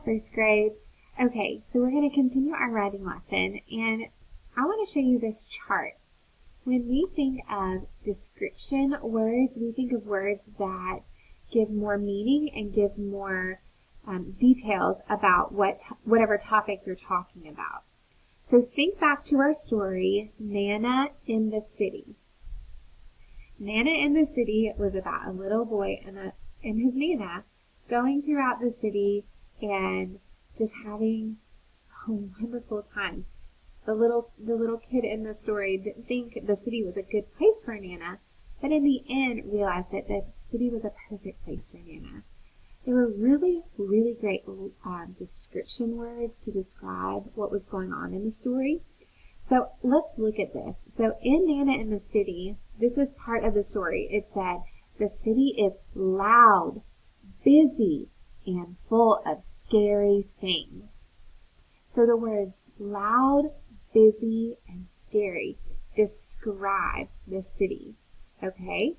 first grade. Okay, so we're going to continue our writing lesson, and I want to show you this chart. When we think of description words, we think of words that give more meaning and give more details about whatever topic you're talking about. So think back to our story, Nana in the City. Nana in the City was about a little boy and his Nana going throughout the city and just having a wonderful time. The little kid in the story didn't think the city was a good place for Nana, but in the end realized that the city was a perfect place for Nana. There were really, really great description words to describe what was going on in the story. So let's look at this. So in Nana in the City, this is part of the story. It said, the city is loud, busy, and full of scary things. So the words loud, busy, and scary describe the city. Okay?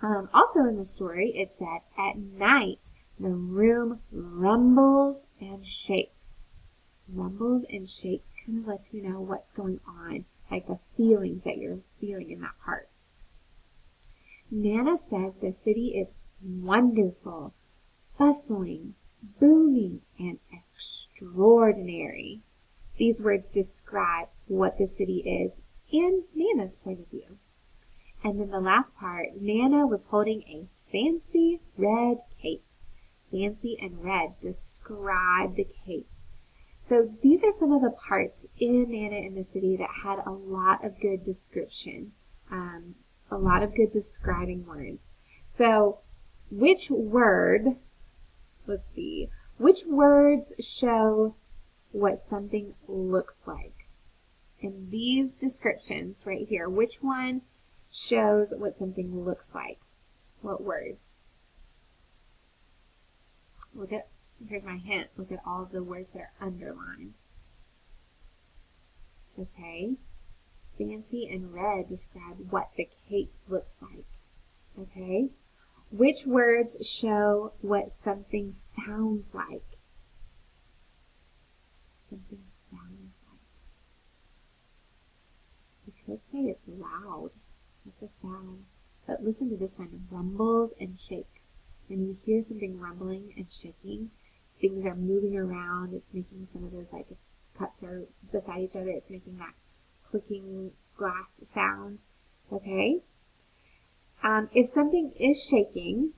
Also in the story, it said, at night, the room rumbles and shakes. Rumbles and shakes kind of lets you know what's going on, like the feelings that you're feeling in that part. Nana says the city is wonderful, bustling, booming, and extraordinary. These words describe what the city is in Nana's point of view. And then the last part, Nana was holding a fancy red cape. Fancy and red describe the cape. So these are some of the parts in Nana in the City that had a lot of good description, a lot of good describing words. So which words show what something looks like? In these descriptions right here, which one shows what something looks like? What words? Here's my hint. Look at all of the words that are underlined. Okay. Fancy and red describe what the cape looks like. Okay. Which words show what something sounds like? Something sounds like. You could say it's loud. That's a sound. But listen to this one. Rumbles and shakes. When you hear something rumbling and shaking, things are moving around. It's making some of those, like if cups are beside each other, it's making that clicking glass sound. Okay? If something is shaking,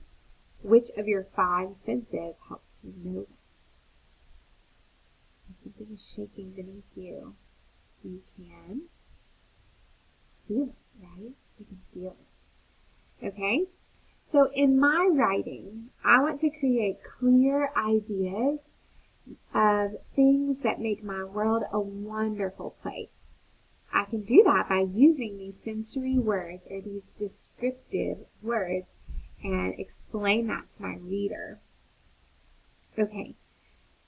which of your 5 senses helps you know that? If something is shaking beneath you, you can feel it, right? You can feel it. Okay? So in my writing, I want to create clear ideas of things that make my world a wonderful place. I can do that by using these sensory words or these descriptive words and explain that to my reader. Okay,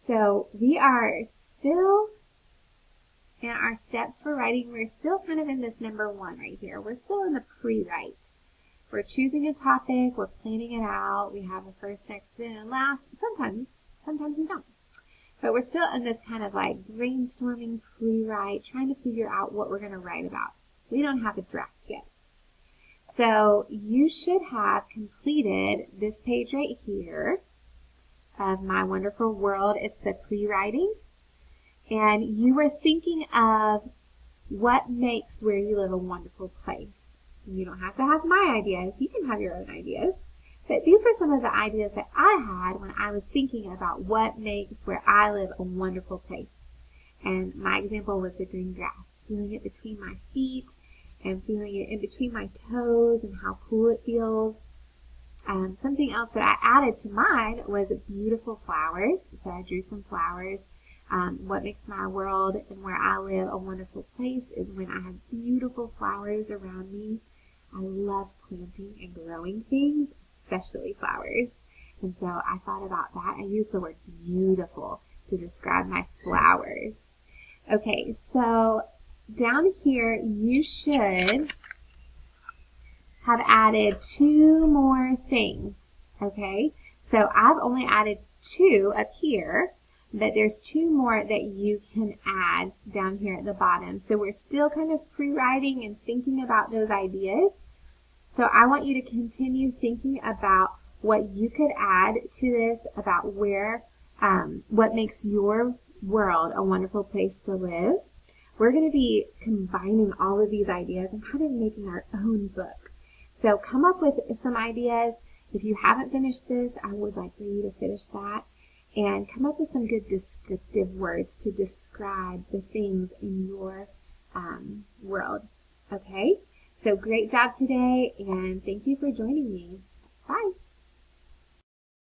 so we are still in our steps for writing. We're still kind of in this number 1 right here. We're still in the pre-write. We're choosing a topic, we're planning it out, we have a first, next, then, and last. Sometimes we don't. But we're still in this kind of like brainstorming pre-write, trying to figure out what we're going to write about. We don't have a draft yet. So you should have completed this page right here of My Wonderful World. It's the pre-writing. And you were thinking of what makes where you live a wonderful place. You don't have to have my ideas. You can have your own ideas. But these were some of the ideas that I had when I was thinking about what makes where I live a wonderful place. And my example was the green grass, feeling it between my feet and feeling it in between my toes and how cool it feels. Something else that I added to mine was beautiful flowers. So I drew some flowers. What makes my world and where I live a wonderful place is when I have beautiful flowers around me. I love planting and growing things, especially flowers. And so I thought about that. I used the word beautiful to describe my flowers. Okay, so down here you should have added 2 more things. Okay, so I've only added 2 up here, but there's 2 more that you can add down here at the bottom. So we're still kind of pre-writing and thinking about those ideas. So I want you to continue thinking about what you could add to this, about what makes your world a wonderful place to live. We're going to be combining all of these ideas and kind of making our own book. So come up with some ideas. If you haven't finished this, I would like for you to finish that and come up with some good descriptive words to describe the things in your world. Okay? So great job today, and thank you for joining me. Bye.